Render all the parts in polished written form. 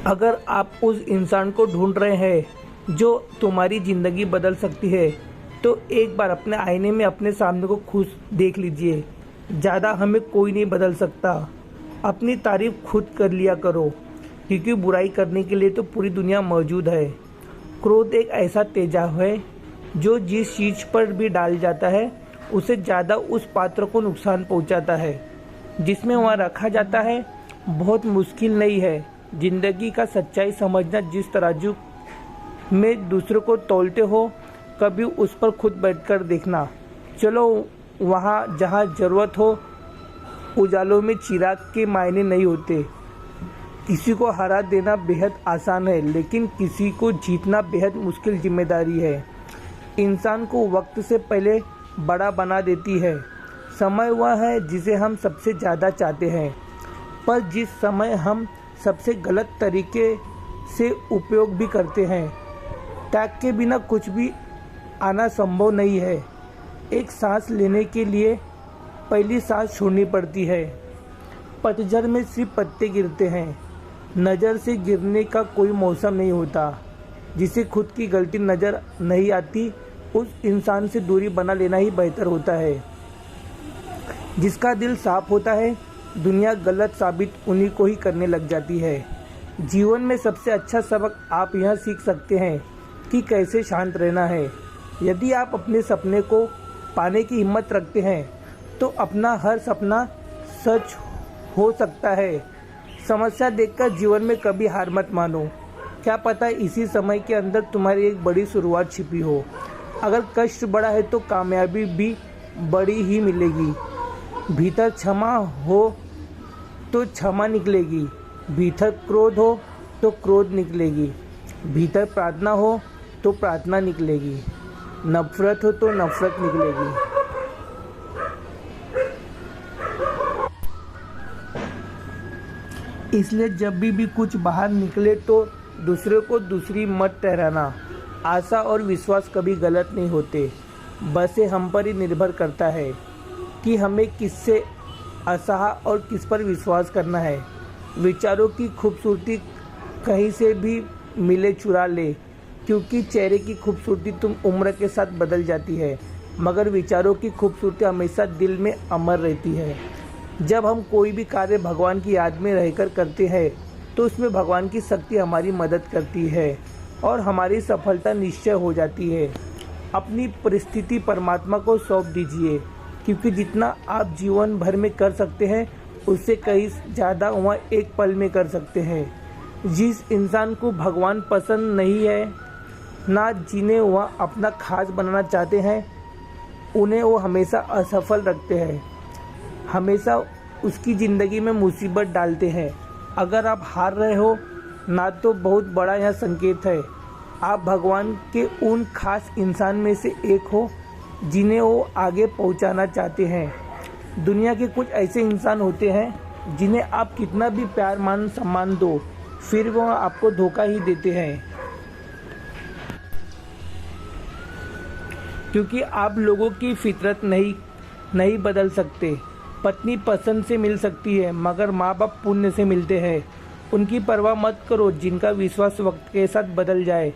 अगर आप उस इंसान को ढूंढ रहे हैं जो तुम्हारी ज़िंदगी बदल सकती है, तो एक बार अपने आईने में अपने सामने को खुद देख लीजिए। ज़्यादा हमें कोई नहीं बदल सकता। अपनी तारीफ खुद कर लिया करो, क्योंकि बुराई करने के लिए तो पूरी दुनिया मौजूद है। क्रोध एक ऐसा तेजाब है जो जिस चीज़ पर भी डाल जाता है उसे ज़्यादा उस पात्र को नुकसान पहुंचाता है जिसमें वह रखा जाता है। बहुत मुश्किल नहीं है ज़िंदगी का सच्चाई समझना। जिस तराजू में दूसरों को तौलते हो, कभी उस पर खुद बैठकर देखना। चलो वहाँ जहाँ ज़रूरत हो। उजालों में चिराग के मायने नहीं होते। किसी को हरा देना बेहद आसान है, लेकिन किसी को जीतना बेहद मुश्किल जिम्मेदारी है। इंसान को वक्त से पहले बड़ा बना देती है। समय वह है जिसे हम सबसे ज़्यादा चाहते हैं, पर जिस समय हम सबसे गलत तरीके से उपयोग भी करते हैं। त्याग के बिना कुछ भी आना संभव नहीं है। एक सांस लेने के लिए पहली सांस छोड़नी पड़ती है। पतझड़ में सिर्फ पत्ते गिरते हैं। नज़र से गिरने का कोई मौसम नहीं होता। जिसे खुद की गलती नज़र नहीं आती, उस इंसान से दूरी बना लेना ही बेहतर होता है। जिसका दिल साफ होता है, दुनिया गलत साबित उन्हीं को ही करने लग जाती है। जीवन में सबसे अच्छा सबक आप यह सीख सकते हैं कि कैसे शांत रहना है। यदि आप अपने सपने को पाने की हिम्मत रखते हैं, तो अपना हर सपना सच हो सकता है। समस्या देखकर जीवन में कभी हार मत मानो। क्या पता इसी समय के अंदर तुम्हारी एक बड़ी शुरुआत छिपी हो। अगर कष्ट बड़ा है तो कामयाबी भी बड़ी ही मिलेगी। भीतर क्षमा हो तो क्षमा निकलेगी। भीतर क्रोध हो तो क्रोध निकलेगी। भीतर प्रार्थना हो तो प्रार्थना निकलेगी। नफरत हो तो नफरत निकलेगी। इसलिए जब भी कुछ बाहर निकले तो दूसरे को दूसरी मत ठहराना। आशा और विश्वास कभी गलत नहीं होते। बस ये हम पर ही निर्भर करता है कि हमें किससे आशा और किस पर विश्वास करना है। विचारों की खूबसूरती कहीं से भी मिले चुरा ले, क्योंकि चेहरे की खूबसूरती तुम उम्र के साथ बदल जाती है, मगर विचारों की खूबसूरती हमेशा दिल में अमर रहती है। जब हम कोई भी कार्य भगवान की याद में रहकर करते हैं, तो उसमें भगवान की शक्ति हमारी मदद करती है और हमारी सफलता निश्चय हो जाती है। अपनी परिस्थिति परमात्मा को सौंप दीजिए, क्योंकि जितना आप जीवन भर में कर सकते हैं, उससे कहीं ज़्यादा वह एक पल में कर सकते हैं। जिस इंसान को भगवान पसंद नहीं है, ना जिन्हें वह अपना खास बनाना चाहते हैं, उन्हें वो हमेशा असफल रखते हैं, हमेशा उसकी ज़िंदगी में मुसीबत डालते हैं। अगर आप हार रहे हो ना, तो बहुत बड़ा यह संकेत है आप भगवान के उन खास इंसान में से एक हो जिन्हें वो आगे पहुंचाना चाहते हैं। दुनिया के कुछ ऐसे इंसान होते हैं जिन्हें आप कितना भी प्यार मान सम्मान दो, फिर वो आपको धोखा ही देते हैं, क्योंकि आप लोगों की फितरत नहीं बदल सकते। पत्नी पसंद से मिल सकती है, मगर माँ बाप पुण्य से मिलते हैं। उनकी परवाह मत करो जिनका विश्वास वक्त के साथ बदल जाए।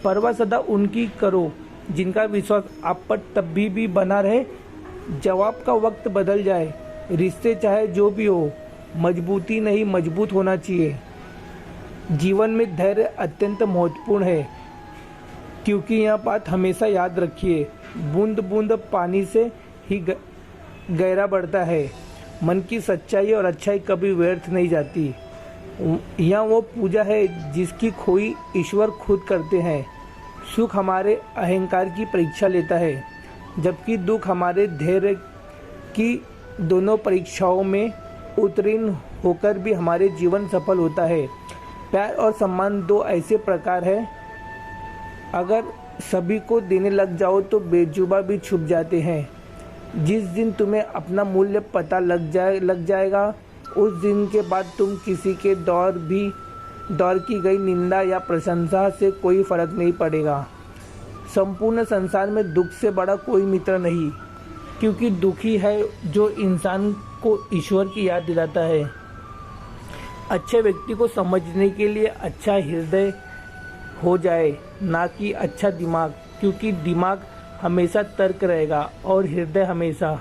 परवाह सदा उनकी करो जिनका विश्वास आप पर तब भी बना रहे, जवाब का वक्त बदल जाए। रिश्ते चाहे जो भी हो, मजबूती नहीं मजबूत होना चाहिए। जीवन में धैर्य अत्यंत महत्वपूर्ण है, क्योंकि यह बात हमेशा याद रखिए, बूंद बूंद पानी से ही गहरा बढ़ता है। मन की सच्चाई और अच्छाई कभी व्यर्थ नहीं जाती। यह वो पूजा है जिसकी खोई ईश्वर खुद करते हैं। सुख हमारे अहंकार की परीक्षा लेता है, जबकि दुख हमारे धैर्य की दोनों परीक्षाओं में उत्तीर्ण होकर भी हमारे जीवन सफल होता है। प्यार और सम्मान दो ऐसे प्रकार हैं, अगर सभी को देने लग जाओ तो बेजुबा भी छुप जाते हैं। जिस दिन तुम्हें अपना मूल्य पता लग जाएगा, उस दिन के बाद तुम किसी के दौर की गई निंदा या प्रशंसा से कोई फर्क नहीं पड़ेगा। संपूर्ण संसार में दुख से बड़ा कोई मित्र नहीं, क्योंकि दुखी है जो इंसान को ईश्वर की याद दिलाता है। अच्छे व्यक्ति को समझने के लिए अच्छा हृदय हो जाए, ना कि अच्छा दिमाग, क्योंकि दिमाग हमेशा तर्क रहेगा और हृदय हमेशा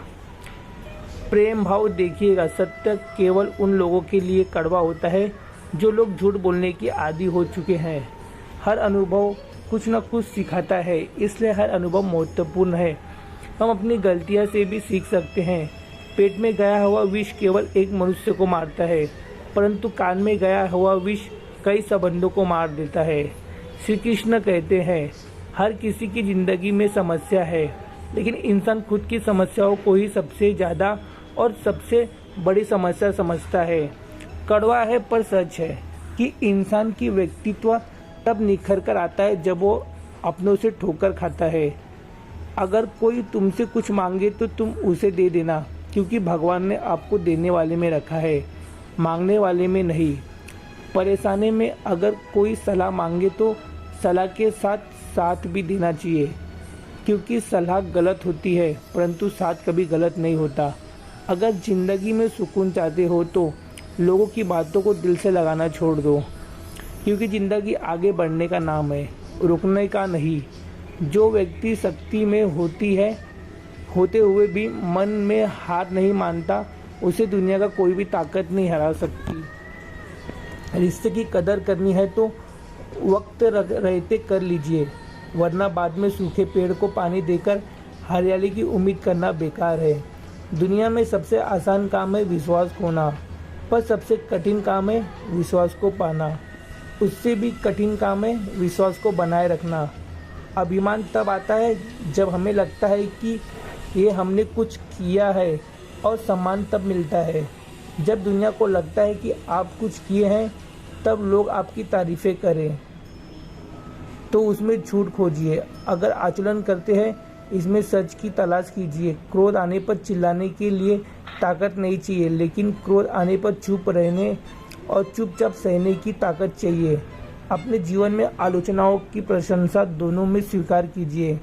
प्रेम भाव। देखिएगा, सत्य केवल उन लोगों के लिए कड़वा होता है जो लोग झूठ बोलने की आदी हो चुके हैं। हर अनुभव कुछ न कुछ सिखाता है, इसलिए हर अनुभव महत्वपूर्ण है। हम अपनी गलतियां से भी सीख सकते हैं। पेट में गया हुआ विष केवल एक मनुष्य को मारता है, परंतु कान में गया हुआ विष कई संबंधों को मार देता है। श्री कृष्ण कहते हैं, हर किसी की जिंदगी में समस्या है, लेकिन इंसान खुद की समस्याओं को ही सबसे ज़्यादा और सबसे बड़ी समस्या समझता है। कड़वा है पर सच है कि इंसान की व्यक्तित्व तब निखर कर आता है जब वो अपनों से ठोकर खाता है। अगर कोई तुमसे कुछ मांगे तो तुम उसे दे देना, क्योंकि भगवान ने आपको देने वाले में रखा है, मांगने वाले में नहीं। परेशानी में अगर कोई सलाह मांगे तो सलाह के साथ साथ भी देना चाहिए, क्योंकि सलाह गलत होती है परंतु साथ कभी गलत नहीं होता। अगर ज़िंदगी में सुकून चाहते हो तो लोगों की बातों को दिल से लगाना छोड़ दो, क्योंकि ज़िंदगी आगे बढ़ने का नाम है, रुकने का नहीं। जो व्यक्ति शक्ति में होते हुए भी मन में हार नहीं मानता, उसे दुनिया का कोई भी ताकत नहीं हरा सकती। रिश्ते की कदर करनी है तो वक्त रहते कर लीजिए, वरना बाद में सूखे पेड़ को पानी देकर हरियाली की उम्मीद करना बेकार है। दुनिया में सबसे आसान काम है विश्वास खोना, पर सबसे कठिन काम है विश्वास को पाना। उससे भी कठिन काम है विश्वास को बनाए रखना। अभिमान तब आता है जब हमें लगता है कि ये हमने कुछ किया है, और सम्मान तब मिलता है जब दुनिया को लगता है कि आप कुछ किए हैं, तब लोग आपकी तारीफ़ें करें। तो उसमें झूठ खोजिए। अगर आचरण करते हैं, इसमें सच की तलाश कीजिए। क्रोध आने पर चिल्लाने के लिए ताकत नहीं चाहिए, लेकिन क्रोध आने पर चुप रहने और चुपचाप सहने की ताकत चाहिए। अपने जीवन में आलोचनाओं की प्रशंसा दोनों में स्वीकार कीजिए,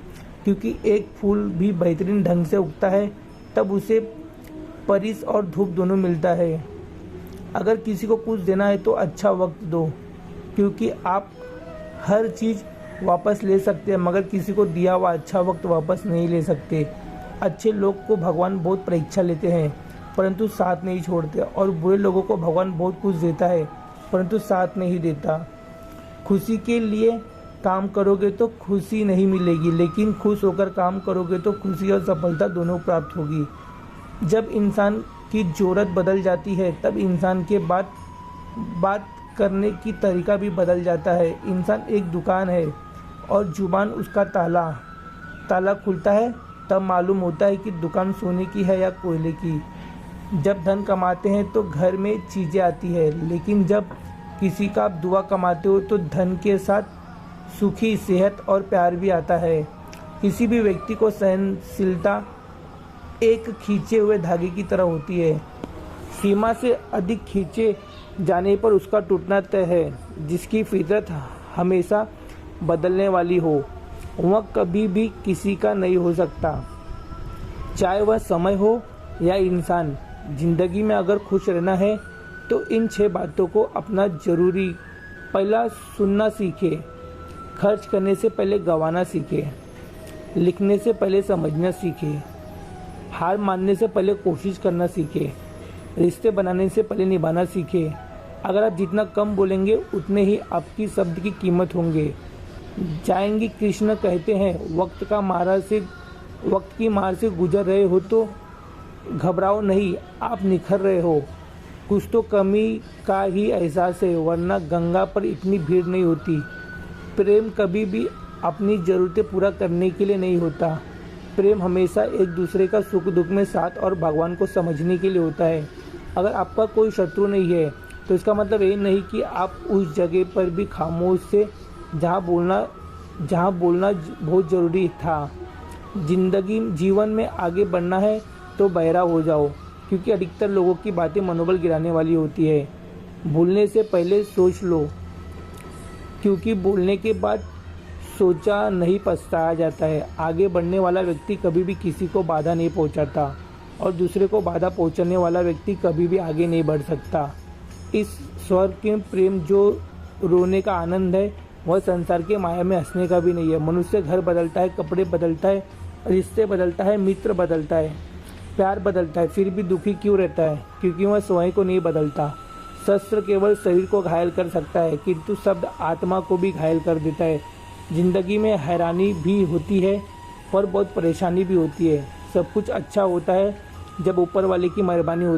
क्योंकि एक फूल भी बेहतरीन ढंग से उगता है तब उसे परिस और धूप दोनों मिलता है। अगर किसी को कुछ देना है तो अच्छा वक्त दो, क्योंकि आप हर चीज़ वापस ले सकते हैं, मगर किसी को दिया हुआ अच्छा वक्त वापस नहीं ले सकते। अच्छे लोग को भगवान बहुत परीक्षा लेते हैं, परंतु साथ नहीं छोड़ते, और बुरे लोगों को भगवान बहुत कुछ देता है परंतु साथ नहीं देता। खुशी के लिए काम करोगे तो खुशी नहीं मिलेगी, लेकिन खुश होकर काम करोगे तो खुशी और सफलता दोनों प्राप्त होगी। जब इंसान की ज़रूरत बदल जाती है, तब इंसान के बात करने की तरीका भी बदल जाता है। इंसान एक दुकान है और जुबान उसका ताला खुलता है, तब मालूम होता है कि दुकान सोने की है या कोयले की। जब धन कमाते हैं तो घर में चीज़ें आती है, लेकिन जब किसी का आप दुआ कमाते हो तो धन के साथ सुखी सेहत और प्यार भी आता है। किसी भी व्यक्ति को सहनशीलता एक खींचे हुए धागे की तरह होती है। सीमा से अधिक खींचे जाने पर उसका टूटना तय है। जिसकी फितरत हमेशा बदलने वाली हो, वह कभी भी किसी का नहीं हो सकता, चाहे वह समय हो या इंसान। जिंदगी में अगर खुश रहना है तो इन 6 बातों को अपना जरूरी। पहला, सुनना सीखे। खर्च करने से पहले गंवाना सीखे। लिखने से पहले समझना सीखे। हार मानने से पहले कोशिश करना सीखे। रिश्ते बनाने से पहले निभाना सीखे। अगर आप जितना कम बोलेंगे उतने ही आपकी शब्द की कीमत होंगे जाएंगी। कृष्ण कहते हैं, वक्त की मार से गुजर रहे हो तो घबराओ नहीं, आप निखर रहे हो। कुछ तो कमी का ही एहसास है, वरना गंगा पर इतनी भीड़ नहीं होती। प्रेम कभी भी अपनी ज़रूरतें पूरा करने के लिए नहीं होता। प्रेम हमेशा एक दूसरे का सुख दुख में साथ और भगवान को समझने के लिए होता है। अगर आपका कोई शत्रु नहीं है तो इसका मतलब ये नहीं कि आप उस जगह पर भी खामोश से जहाँ बोलना बहुत ज़रूरी था। जीवन में आगे बढ़ना है तो बहरा हो जाओ, क्योंकि अधिकतर लोगों की बातें मनोबल गिराने वाली होती है। बोलने से पहले सोच लो, क्योंकि बोलने के बाद सोचा नहीं पछताया जाता है। आगे बढ़ने वाला व्यक्ति कभी भी किसी को बाधा नहीं पहुंचाता, और दूसरे को बाधा पहुंचाने वाला व्यक्ति कभी भी आगे नहीं बढ़ सकता। इस स्वर्ग के प्रेम जो रोने का आनंद है वह संसार के माया में हंसने का भी नहीं है। मनुष्य घर बदलता है, कपड़े बदलता है, रिश्ते बदलता है, मित्र बदलता है, प्यार बदलता है, फिर भी दुखी क्यों रहता है? क्योंकि वह स्वयं को नहीं बदलता। शस्त्र केवल शरीर को घायल कर सकता है, किंतु शब्द आत्मा को भी घायल कर देता है। जिंदगी में हैरानी भी होती है और बहुत परेशानी भी होती है। सब कुछ अच्छा होता है जब ऊपर वाले की मेहरबानी होती है।